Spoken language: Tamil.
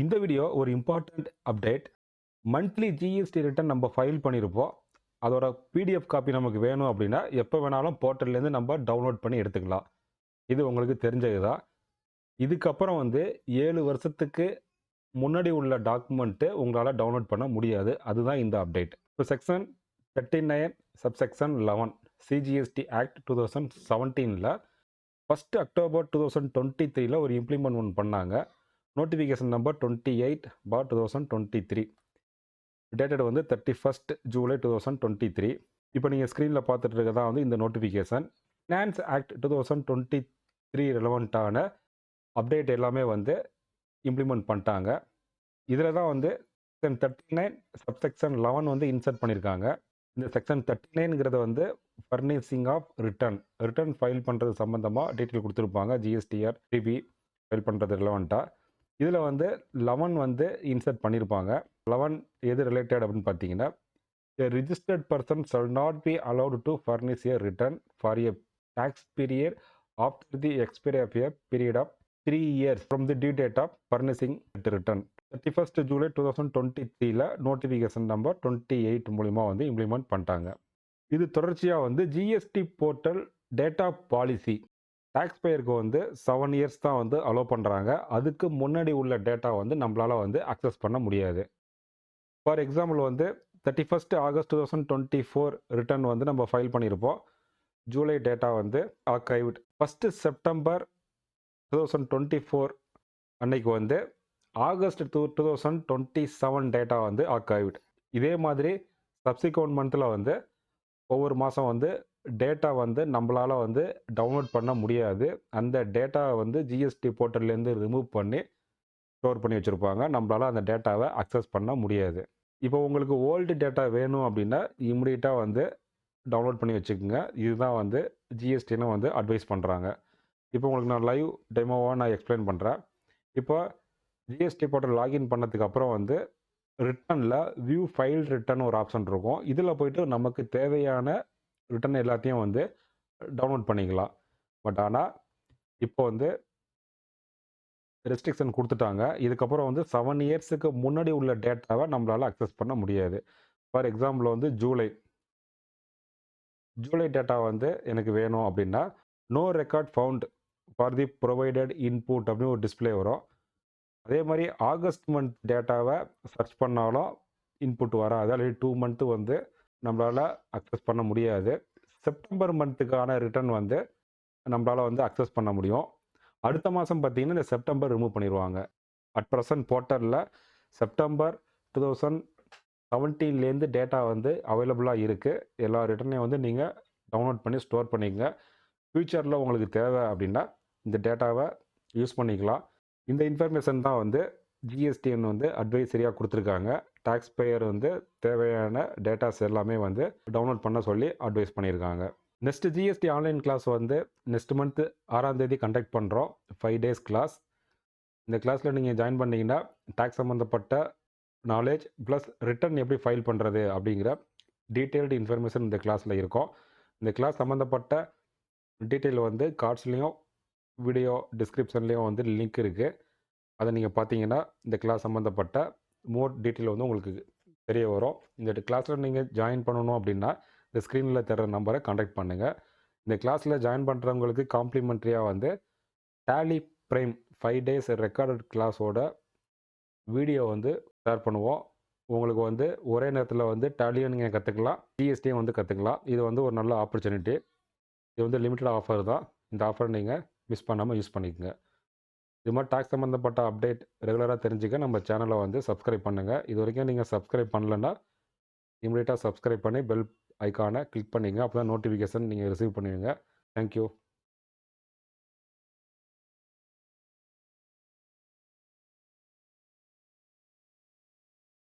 இந்த வீடியோ ஒரு important update. Monthly GST return நம்ம ஃபைல் பண்ணியிருப்போம். அதோட பிடிஎஃப் காப்பி நமக்கு வேணும் அப்படின்னா, எப்போ வேணாலும் போர்ட்டல்லேருந்து நம்ம டவுன்லோட் பண்ணி எடுத்துக்கலாம். இது உங்களுக்கு தெரிஞ்சது தான். இதுக்கப்புறம் 7 வருஷத்துக்கு முன்னாடி உள்ள டாக்குமெண்ட்டு உங்களால் டவுன்லோட் பண்ண முடியாது. அதுதான் இந்த அப்டேட். இப்போ செக்ஷன் 39 சப்செக்ஷன் 11 சிஜிஎஸ்டி ஆக்ட் 2017ல் 1 அக்டோபர் 2023ல் ஒரு இம்ப்ளிமெண்ட் ஒன்று பண்ணாங்க. Notification number 28/2023. Dated 31 July 2023. இப்போ நீங்கள் ஸ்க்ரீனில் பார்த்துட்டு இருக்கதான் இந்த நோட்டிஃபிகேஷன். ஃபினான்ஸ் ஆக்ட் 2023 ரெலவெண்ட்டான அப்டேட் எல்லாமே இம்ப்ளிமெண்ட் பண்ணிட்டாங்க. இதில் தான் செக்ஷன் 39 சப்செக்ஷன் 11 இன்சர்ட் பண்ணியிருக்காங்க. இந்த செக்ஷன் 39ங்கிறத ஃபர்னிஷிங் ஆஃப் ரிட்டர்ன் ஃபைல் பண்ணுறது சம்மந்தமாக டீட்டெயில் கொடுத்துருப்பாங்க. ஜிஎஸ்டிஆர் டிபி ஃபைல் பண்ணுறது ரெலவெண்ட்டாக. இதில் 11 இன்சர்ட் பண்ணியிருப்பாங்க. 11 எது ரிலேட்டட் அப்படின்னு பார்த்தீங்கன்னா, a registered person shall not be allowed to furnish a return for a tax period after the expiry of a period of 3 years from the due date of furnishing the return. 31 July 2023ல நோட்டிஃபிகேஷன் நம்பர் 28 மூலிமா இம்ப்ளிமெண்ட் பண்ணிட்டாங்க. இது தொடர்ச்சியாக ஜிஎஸ்டி போர்ட்டல் டேட்டா பாலிசி டேக்ஸ் பேயருக்கு 7 இயர்ஸ் தான் அலோவ் பண்ணுறாங்க. அதுக்கு முன்னாடி உள்ள டேட்டா நம்மளால் அக்சஸ் பண்ண முடியாது. ஃபார் எக்ஸாம்பிள் 31 ஆகஸ்ட் 2024 ரிட்டர்ன் நம்ம ஃபைல் பண்ணியிருப்போம். July data ஆர்கைவ்ட். 1 செப்டம்பர் 2024 அன்னைக்கு ஆகஸ்ட் 2027 டேட்டா ஆர்கைவ்ட். இதே மாதிரி சப்சிக்வெண்ட் மந்தில் ஒவ்வொரு மாதம் டேட்டா நம்மளால் டவுன்லோட் பண்ண முடியாது. அந்த டேட்டா ஜிஎஸ்டி போர்ட்டல்லேருந்து ரிமூவ் பண்ணி ஸ்டோர் பண்ணி வச்சுருப்பாங்க. நம்மளால் அந்த டேட்டாவை அக்சஸ் பண்ண முடியாது. இப்போ உங்களுக்கு ஓல்டு டேட்டா வேணும் அப்படின்னா இம்மிடியட்டாக டவுன்லோட் பண்ணி வச்சுக்கோங்க. இதுதான் ஜிஎஸ்டின்னு அட்வைஸ் பண்ணுறாங்க. இப்போ உங்களுக்கு நான் லைவ் டெமோவாக நான் எக்ஸ்பிளைன் பண்ணுறேன். இப்போ ஜிஎஸ்டி போர்ட்டல் லாகின் பண்ணதுக்கு அப்புறம் ரிட்டனில் வியூ ஃபைல் ரிட்டர்ன் ஒரு ஆப்ஷன் இருக்கும். இதில் போய்ட்டு நமக்கு தேவையான ரிட்டர்ன் எல்லாத்தையும் டவுன்லோட் பண்ணிக்கலாம். பட் ஆனால் இப்போ ரெஸ்ட்ரிக்ஷன் கொடுத்துட்டாங்க. இதுக்கப்புறம் 7 இயர்ஸுக்கு முன்னாடி உள்ள டேட்டாவை நம்மளால் அக்சஸ் பண்ண முடியாது. ஃபார் எக்ஸாம்பிள் ஜூலை டேட்டா எனக்கு வேணும் அப்படின்னா, no record found for the provided input அப்படின்னு ஒரு டிஸ்பிளே வரும். அதே மாதிரி ஆகஸ்ட் மந்த் டேட்டாவை சர்ச் பண்ணாலும் இன்புட் வராது. ஆல்ரெடி 2 மந்த்து நம்மளால் அக்சஸ் பண்ண முடியாது. செப்டம்பர் மந்த்துக்கான ரிட்டர்ன் நம்மளால் அக்சஸ் பண்ண முடியும். அடுத்த மாதம் பார்த்தீங்கன்னா இந்த செப்டம்பர் ரிமூவ் பண்ணிடுவாங்க. அட் ப்ரெசன்ட் போர்ட்டலில் செப்டம்பர் 2017லேருந்து டேட்டா அவைலபிளாக இருக்குது. எல்லா ரிட்டர்னையும் நீங்கள் டவுன்லோட் பண்ணி ஸ்டோர் பண்ணிக்கங்க. ஃப்யூச்சரில் உங்களுக்கு தேவை அப்படின்னா இந்த டேட்டாவை யூஸ் பண்ணிக்கலாம். இந்த இன்ஃபர்மேஷன் தான் ஜிஎஸ்டின்னு அட்வைசரியாக கொடுத்துருக்காங்க. டேக்ஸ் பேயர் தேவையான டேட்டாஸ் எல்லாமே டவுன்லோட் பண்ண சொல்லி அட்வைஸ் பண்ணியிருக்காங்க. Next GST online class next month 6ஆம் தேதி கண்டக்ட் பண்ணுறோம். 5 டேஸ் கிளாஸ். இந்த கிளாஸில் நீங்கள் ஜாயின் பண்ணிங்கன்னா டேக்ஸ் சம்மந்தப்பட்ட நாலேஜ் ப்ளஸ் ரிட்டர்ன் எப்படி ஃபைல் பண்ணுறது அப்படிங்கிற டீட்டெயில்டு இன்ஃபர்மேஷன் இந்த கிளாஸில் இருக்கும். இந்த கிளாஸ் சம்மந்தப்பட்ட டீட்டெயில் கார்ட்ஸ்லேயும் வீடியோ டிஸ்கிரிப்ஷன்லேயும் லிங்க் இருக்குது. அதை நீங்கள் பார்த்தீங்கன்னா இந்த கிளாஸ் சம்மந்தப்பட்ட மோர் டீட்டெயில் உங்களுக்கு தெரிய வரும். இந்த கிளாஸில் நீங்கள் ஜாயின் பண்ணணும் அப்படின்னா இந்த ஸ்க்ரீனில் தர நம்பரை கான்டாக்ட் பண்ணுங்கள். இந்த கிளாஸில் ஜாயின் பண்ணுறவங்களுக்கு காம்ப்ளிமெண்ட்ரியாக டேலி ப்ரைம் 5 டேஸ் ரெக்கார்டட் கிளாஸோட வீடியோ ஷேர் பண்ணுவோம். உங்களுக்கு ஒரே நேரத்தில் டேலியும் நீங்கள் கற்றுக்கலாம், ஜிஎஸ்டியும் கற்றுக்கலாம். இது ஒரு நல்ல ஆப்பர்ச்சுனிட்டி. இது லிமிட்டட் ஆஃபர் தான். இந்த ஆஃபரை நீங்கள் மிஸ் பண்ணாமல் யூஸ் பண்ணிக்கோங்க. இது மாதிரி டேக்ஸ் சம்மந்தப்பட்ட அப்டேட் ரெகுலராக தெரிஞ்சுக்க நம்ம சேனலை சப்ஸ்கிரைப் பண்ணுங்கள். இது வரைக்கும் நீங்கள் சப்ஸ்கிரைப் பண்ணலைன்னா இமீடியட்டாக சப்ஸ்கிரைப் பண்ணி பெல் ஐக்கானை கிளிக் பண்ணிங்க. அப்போ தான் நோட்டிஃபிகேஷன் நீங்கள் ரிசீவ் பண்ணுவீங்க. தேங்க்யூ.